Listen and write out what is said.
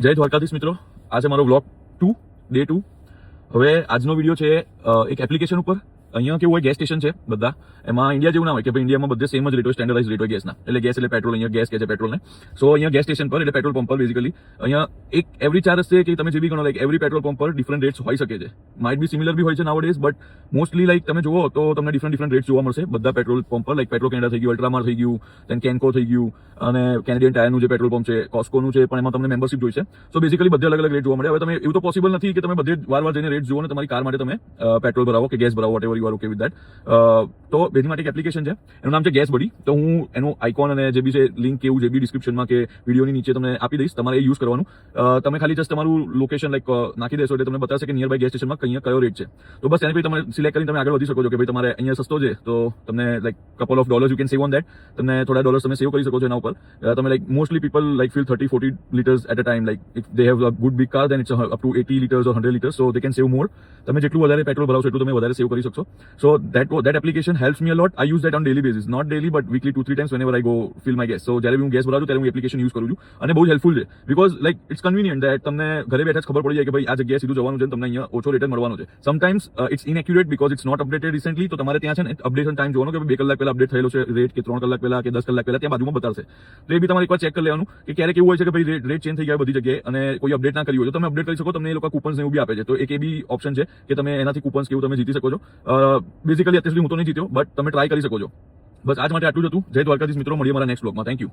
જય દ્વારકાધીશ મિત્રો, આજે મારો વ્લોગ 2 ડે 2। હવે આજનો વિડીયો છે એક એપ્લિકેશન ઉપર। અહીંયા કેવું હોય, ગેસ સ્ટેશન છે બધા, એમાં ઇન્ડિયા જેવું ના હોય કે ભાઈ ઇન્ડિયામાં બધે સેમ જ રેટ હોય, સ્ટેન્ડર્ડાઇઝ રેટ હોય ગેસના। એટલે ગેસ એટલે પેટ્રોલ, અહીંયા ગેસ કહે છે પેટ્રોલને। સો અહીંયા ગેસ સ્ટેશન પર એટલે પેટ્રોલ પંપ પર બેઝિકલી અહીંયા એક એવરી ચાર્જ છે કે તમે જે બી ગણો, લાઈક એવરી પેટ્રોલ પંપ પર ડિફરન્ટ રેટ્સ હોઈ શકે છે। માઇટ બી સિમિલર બી હોય છે નાઉ ડેઝ, બટ મોસ્ટલી લાઈક તમે જુઓ તો તમને ડિફરન્ટ રેટ્સ જોવા મળશે બધા પેટ્રોલ પંપ પર। લાઈક પેટ્રો કેનેડા થઈ ગયું, અલ્ટ્રામાર થઈ ગયું, દેન કેન્કો થઈ ગયું, અને કેનેડિયન ટાયરનું જે પેટ્રોલ પંપ છે, કોસ્કોનું છે, પણ એમાં તમને મેમ્બરશિપ જોઈશે। સો બેઝિકલી બધે અલગ અલગ રેટ જોવા મળે। હવે તમે એવું તો પોસિબલ નથી કે તમે બધે વાર જઈને રેટ જુઓ ને તમારી કાર માટે તમે પેટ્રોલ ભરાવો કે ગેસ ભરાવો, whatever you are okay with that. તો બેની માટે એક એપ્લિકેશન છે, એનું નામ છે ગેસ બડી। તો હું એનું આઇકોન અને જે બી છે લિંક કે એવું જે બી ડિસ્ક્રિપ્શનમાં કે વિડીયોની નીચે તમને આપી દઈશ, તમારે એ યુઝ કરવાનું। તમે ખાલી જસ્ટ તમારું લોકેશન લાઈક નાખી દેશો એટલે તમને બતાવશે કે નિયર બાય ગેસ સ્ટેશનમાં કયો રેટ છે। તો બસ એને પછી તમે સિલેક્ટ કરીને તમે આગળ વધી શકો છો કે ભાઈ તમારે અહીંયા સસ્તો છે તો તમને like couple of dollars you can save on that. તમને થોડા ડોલર્સ તમે સેવ કરી શકો છો એના ઉપર। તમે like mostly people like feel 30-40 litres at a time, like if they have a good big car then it's up to 80 litres or 100 litres, so they can save more. તમે જેટલું વધારે પેટ્રોલ ભરાવશો એટલું તમે વધારે સેવ કરી શકશો। સો that application helps me a lot. I use that on daily basis, not daily but weekly 2-3 times whenever I go fill my gas. So જ્યારે બી હું ગેસ ભરાવું ત્યારે હું એપ્લિકેશન યુઝ કરું છું અને બહુ હેલ્પફુલ છે, because like it's convenient that તમને ઘરે બેઠા જ ખબર પડી જાય કે ભાઈ આ જગ્યાએ સીધું જવાનું છે, તમને અહીંયા ઓછો રેટ મળવાનો છે। Sometimes it's inaccurate because it's not updated recently, તો તમારે ત્યાં છે ને અપડેશન ટાઈમ જોવાનો કે 2 કલાક પહેલા અપડેટ થયેલો છે રેટ, કે 3 કલાક પહેલા, કે 10 કલાક પહેલા, ત્યાં બાજુમાં બતાવશે। તો એ બી તમારે એકવાર ચેક કરી લેવાનું કે ક્યારેક એવું હોય છે કે ભાઈ રેટ ચેન્જ થઈ ગયા બધી જગ્યાએ અને કોઈ અપડેટ ના કર્યું હોય તો તમે અપડેટ કરી શકો, તમને એ લોકો કૂપન્સ એવું બી આપે છે। તો એક એ બી ઓપ્શન છે કે તમે એનાથી કૂપન્સ કેવું તમે જીતી શકો છો। બેઝિકલી અત્યાર સુધી હું તો નહીં જીત્યો, બટ તમે ટ્રાય કરી શકો છો। બસ આજ માટે આટલું જ હતું। જય દ્વારકાધીશ મિત્રો, મળીએ મારા નેક્સ્ટ બ્લોગમાં। Thank you.